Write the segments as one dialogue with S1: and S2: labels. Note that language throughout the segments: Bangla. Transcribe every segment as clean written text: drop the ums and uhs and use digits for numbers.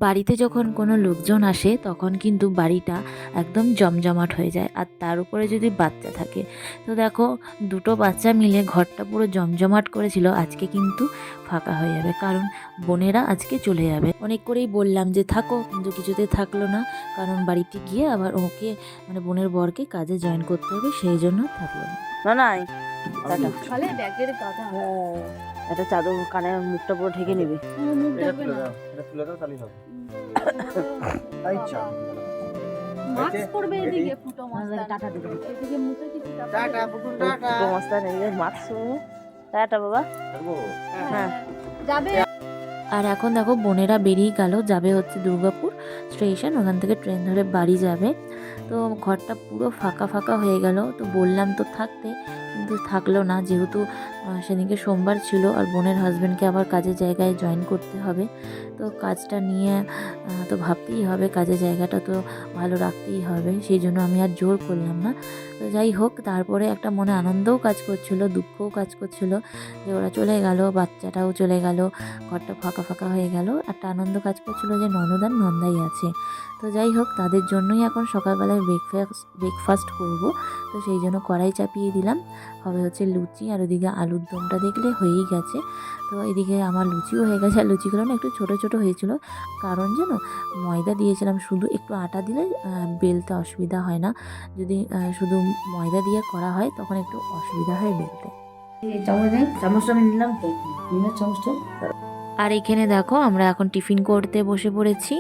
S1: বাড়িতে যখন কোনো লোকজন আসে তখন কিন্তু বাড়িটা একদম জমজমাট হয়ে যায়, আর তার উপরে যদি বাচ্চা থাকে তো দেখো দুটো বাচ্চা মিলে ঘরটা পুরো জমজমাট করেছিল। আজকে কিন্তু ফাঁকা হয়ে যাবে, কারণ বোনেরা আজকে চলে যাবে। অনেক করেই বললাম যে থাকো, কিন্তু কিছুতে থাকলো না, কারণ বাড়িতে গিয়ে আবার ওকে মানে বোনের বরকে কাজে জয়েন করতে হবে, সেই জন্য থাকলো না।
S2: না না
S3: খালে ব্যাগের গাদা
S2: একটা চাদর কানে মুখটা পুরো ঢেকে নিবি।
S3: মুখ ঢাকবে না, মাস্ক পরবে। এদিকে ফুটো মাস্তান,
S2: টাটা দিবি।
S3: এদিকে মুখে কিছু
S4: টাটা পুতুল টাটা।
S2: ফুটো মাস্তান এদিকে মাস্ক টাটা বাবা। হ্যাঁ
S3: যাবে।
S1: আর এখন দেখো বোনেরা বেরিয়ে গেল, যাবে হচ্ছে দুর্গাপুর স্টেশন, ওখান থেকে ট্রেন ধরে বাড়ি যাবে। তো ঘরটা পুরো ফাঁকা ফাঁকা হয়ে গেল। তো বললাম তো থাকতে, কিন্তু থাকলো না, যেহেতু সেদিনকে সোমবার ছিল আর বোনের হাজব্যান্ডকে আবার কাজের জায়গায় জয়েন করতে হবে। তো কাজটা নিয়ে তো ভাবতেই হবে, কাজের জায়গাটা তো ভালো রাখতেই হবে, সেই জন্য আমি আর জোর করলাম না। তো যাই হোক, তারপরে একটা মনে আনন্দও কাজ করছিল, দুঃখও কাজ করছিল যে ওরা চলে গেল, বাচ্চাটাও চলে গেল, ঘরটা ফাঁকা ফাঁকা হয়ে গেল। একটা আনন্দ কাজ করছিল যে ননদ আর নন্দাই আছে। তো যাই হোক, তাদের জন্যই এখন সকালবেলায় ব্রেকফাস্ট করব। তো সেই জন্য কড়াই চাপিয়ে দিলাম, হবে হচ্ছে লুচি, আর ওদিকে আলুর দমটা দেখলে হয়েই গেছে। তো এদিকে আমার লুচিও হয়ে গেছে, আর লুচিগুলো না একটু ছোটো ছোটো হয়েছিল, কারণ যেন ময়দা দিয়েছিলাম, শুধু একটু আটা দিলে বেলতে অসুবিধা হয় না। যদি শুধু ময়দা দিয়ে করা হয় তখন একটু অসুবিধা হয় বেলতে।
S2: চামচটা আমি নিলাম তো, চামচটা।
S1: আর এখানে দেখো আমরা এখন টিফিন করতে বসে পড়েছি,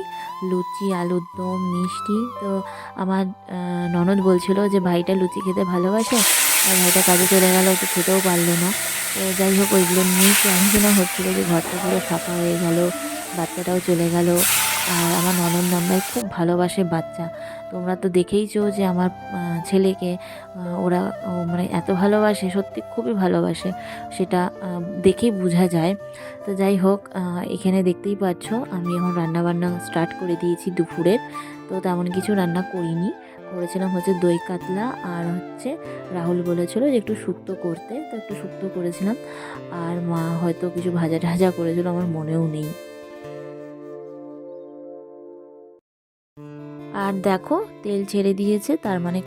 S1: লুচি, আলুর দম, মিষ্টি। তো আমার ননদ বলছিল যে ভাইটা লুচি খেতে ভালোবাসে, আর ভাইটা কাজে চলে গেল, তো খেতেও পারলো না। তো যাই হোক, ওইগুলো নিয়েই টেনশনও হচ্ছিলো যে ঘরটা পুরো ফাঁকা হয়ে গেল, বাচ্চাটাও চলে গেল। আর আমার ননদ নন্দাই খুব ভালোবাসে বাচ্চা, তোমরা তো দেখেইছো যে আমার ছেলেকে ওরা মানে এত ভালোবাসে, সত্যি খুবই ভালোবাসে, সেটা দেখেই বোঝা যায়। তো যাই হোক, এখানে দেখতেই পাচ্ছ আমি এখন রান্নাবান্না স্টার্ট করে দিয়েছি দুপুরের। তো তেমন কিছু রান্না করিনি, করেছিলাম হচ্ছে দই কাতলা, আর হচ্ছে রাহুল বলেছিল যে একটু শুক্তো করতে, তো একটু শুক্তো করেছিলাম। আর মা হয়তো কিছু ভাজা টাজা করেছিল, আমার মনেও নেই। আর দেখো তেল ছেড়ে দিয়েছে, তার মানে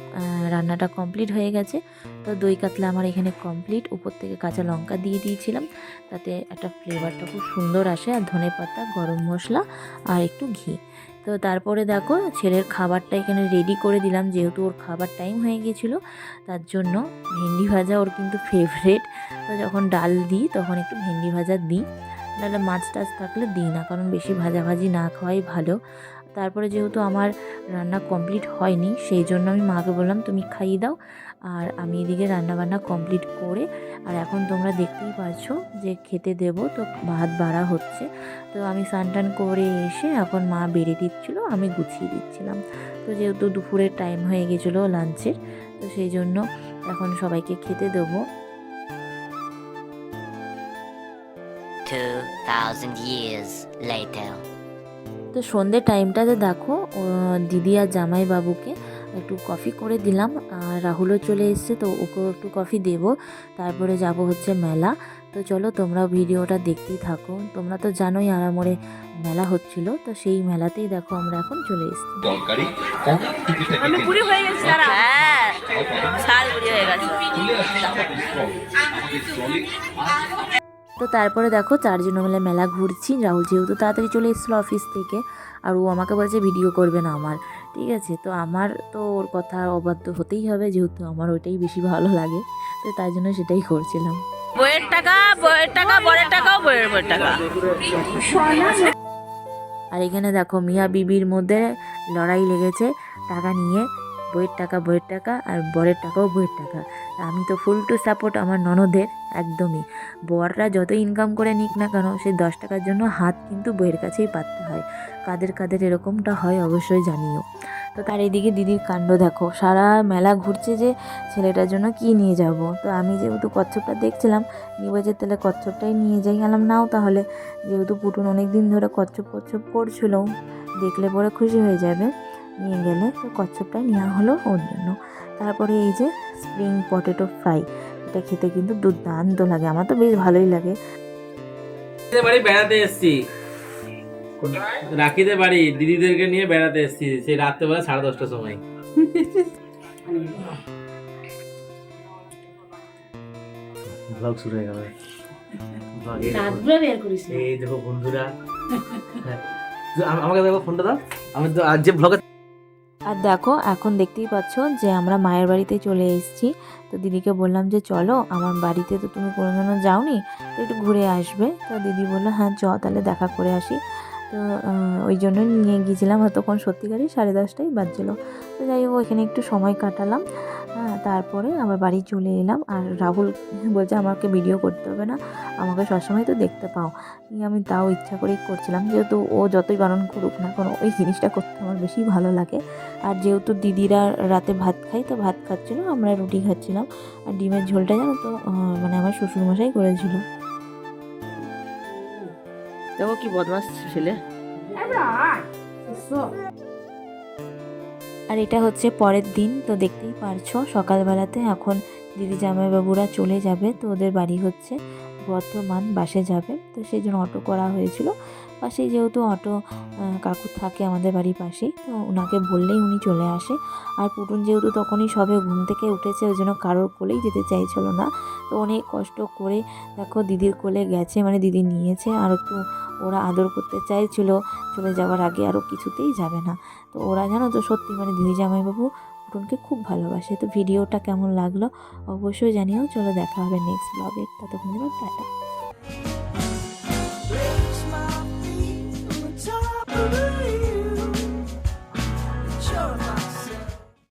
S1: রান্নাটা কমপ্লিট হয়ে গেছে। তো দই কাতলা আমার এখানে কমপ্লিট। উপর থেকে কাঁচা লঙ্কা দিয়ে দিয়েছিলাম, তাতে একটা ফ্লেভারটা খুব সুন্দর আসে, আর ধনেপাতা, গরম মশলা আর একটু ঘি। তো তারপরে দেখো ছেলের খাবারটা এখানে রেডি করে দিলাম, যেহেতু ওর খাবার টাইম হয়ে গিয়েছিলো, তার জন্য ভেন্ডি ভাজা ওর কিন্তু ফেভারেট। তো যখন ডাল দিই তখন একটু ভেন্ডি ভাজা দিই, নাহলে মাছ টাছ থাকলে দিই না, কারণ বেশি ভাজাভাজি না খাওয়াই ভালো। তারপরে যেহেতু আমার রান্না কমপ্লিট হয়নি, সেই জন্য আমি মাকে বললাম তুমি খাইয়ে দাও, আর আমি এদিকে রান্নাবান্না কমপ্লিট করে, আর এখন তোমরা দেখতেই পাচ্ছ যে খেতে দেব। তো ভাত বাড়া হচ্ছে, তো আমি স্নান টান করে এসে এখন মা বেড়ে দিচ্ছিলো, আমি গুছিয়ে দিচ্ছিলাম। তো যেহেতু দুপুরের টাইম হয়ে গেছিলো লাঞ্চের, তো সেই জন্য এখন সবাইকে খেতে দেবো।
S5: 2000 years later.
S1: তো সন্ধ্যের টাইমটাতে দেখো দিদি আর জামাইবাবুকে একটু কফি করে দিলাম, আর রাহুলও চলে এসছে, তো ওকেও একটু কফি দেব। তারপরে যাব হচ্ছে মেলা। তো চলো তোমরা ভিডিওটা দেখতেই থাকো। তোমরা তো জানোই আরামোড়ে মেলা হচ্ছিল, তো সেই মেলাতেই দেখো আমরা এখন চলে এসেছি।
S2: আমি বুড়ি হয়ে গেছি, হ্যাঁ শাল বুড়ি হয়ে গেছে।
S1: তো তারপরে দেখো চারজন মিলে মেলা ঘুরছি। রাহুল যেহেতু তাড়াতাড়ি চলে এসেছিলো অফিস থেকে, আর ও আমাকে বলছে ভিডিও করবে না আমার, ঠিক আছে। তো আমার তো ওর কথা অবাধ্য হতেই হবে, যেহেতু আমার ওইটাই বেশি ভালো লাগে, তো তাই জন্য সেটাই করছিলাম।
S2: বইয়ের টাকা, বইয়ের টাকা, বরের টাকাও বইয়ের টাকা।
S1: আর এখানে দেখো মিয়া বিবির মধ্যে লড়াই লেগেছে টাকা নিয়ে, বইয়ের টাকা আর বরের টাকাও বইয়ের টাকা। আমি তো ফুল টু সাপোর্ট আমার ননদের, একদমই। বররা যত ইনকাম করে নিক না কেন, সেই 10 টাকার জন্য হাত কিন্তু বইয়ের কাছেই পাততে হয়। কাদের কাদের এরকমটা হয় অবশ্যই জানিও। তো তার এদিকে দিদির কাণ্ড দেখো, সারা মেলা ঘুরছে যে ছেলেটার জন্য কি নিয়ে যাব। তো আমি যেহেতু কচ্ছপটা দেখছিলাম, নিয়ে যে তাহলে কচ্ছপটাই নিয়ে যাই, গেলাম নাও তাহলে, যেহেতু পুটুন অনেক দিন ধরে কচ্ছপ করছিল, দেখলে পরে খুশি হয়ে যাবে, নিয়ে গেলে। তো কচ্ছপটাই নেওয়া হলো ওর জন্য। তারপরে এই যে স্প্রিং পটেটো ফ্রাই, এটা খেতে কিন্তু দুর্দান্ত লাগে, আমার তো বেশ ভালোই লাগে।
S4: বাড়ি বেড়াতে এসেছি, রাখিতে বাড়ি দিদিদেরকে নিয়ে বেড়াতে এসেছি সেই রাত্রেবেলা 10:30টার সময়। ব্লগ শুরু হয়ে গেল। এই দেখো বন্ধুরা, হ্যাঁ, আমাকে দেখো ফোনটা দাও, আমি তো আজ যে ব্লগে।
S1: আর দেখো এখন দেখতেই পাচ্ছ যে আমরা মায়ের বাড়িতে চলে এসেছি। তো দিদিকে বললাম যে চলো আমার বাড়িতে, তো তুমি কোনোদিনও যাওনি, তো একটু ঘুরে আসবে। তো দিদি বললো হ্যাঁ চ তাহলে দেখা করে আসি। তো ওই জন্য নিয়ে গিয়েছিলাম। তখন সত্যিকারই 10:30টাই বাজছিলো। তো যাই হোক ওইখানে একটু সময় কাটালাম। তারপরে আবার বাড়ি চলে এলাম। আর রাহুল বলছে আমাকে ভিডিও করতে হবে না, আমাকে সবসময় তো দেখতে পাও। আমি তাও ইচ্ছা করেই করছিলাম, যেহেতু ও যতই বারণ করুক না কোনো, ওই জিনিসটা করতে আমার বেশি ভালো লাগে। আর যেহেতু দিদিরা রাতে ভাত খাই, তো ভাত খাচ্ছিলো, আমরা রুটি খাচ্ছিলাম। আর ডিমের ঝোলটা জানো তো মানে আমার শ্বশুরমশাই করেছিল।
S2: দেখো কি বদমাস ছেলে।
S1: আর এটা হচ্ছে পরের দিন। তো দেখতেই পারছো সকালবেলাতে এখন দিদি জামাইবাবুরা চলে যাবে। তো ওদের বাড়ি হচ্ছে বর্ধমান, বাসে যাবে। তো সেই জন্য অটো করা হয়েছিল। পাশেই যেহেতু অটো কাকু থাকে আমাদের বাড়ির পাশেই, তো ওনাকে বললেই উনি চলে আসে। আর পুটুন যেহেতু তখনই সবে ঘুম থেকে উঠেছে, ওই জন্য কারোর কোলেই যেতে চাইছিল না। তো অনেক কষ্ট করে দেখো দিদির কোলে গেছে, মানে দিদি নিয়েছে। আর একটু ওরা আদর করতে চাইছিল চলে যাওয়ার আগে, আরও কিছুতেই যাবে না। তো ওরা জানো তো সত্যি মানে দিদি জামাইবাবু পুটুনকে খুব ভালোবাসে। তো ভিডিওটা কেমন লাগলো অবশ্যই জানিও। চলো দেখা হবে নেক্সট ব্লগে, ততক্ষণ টাটা।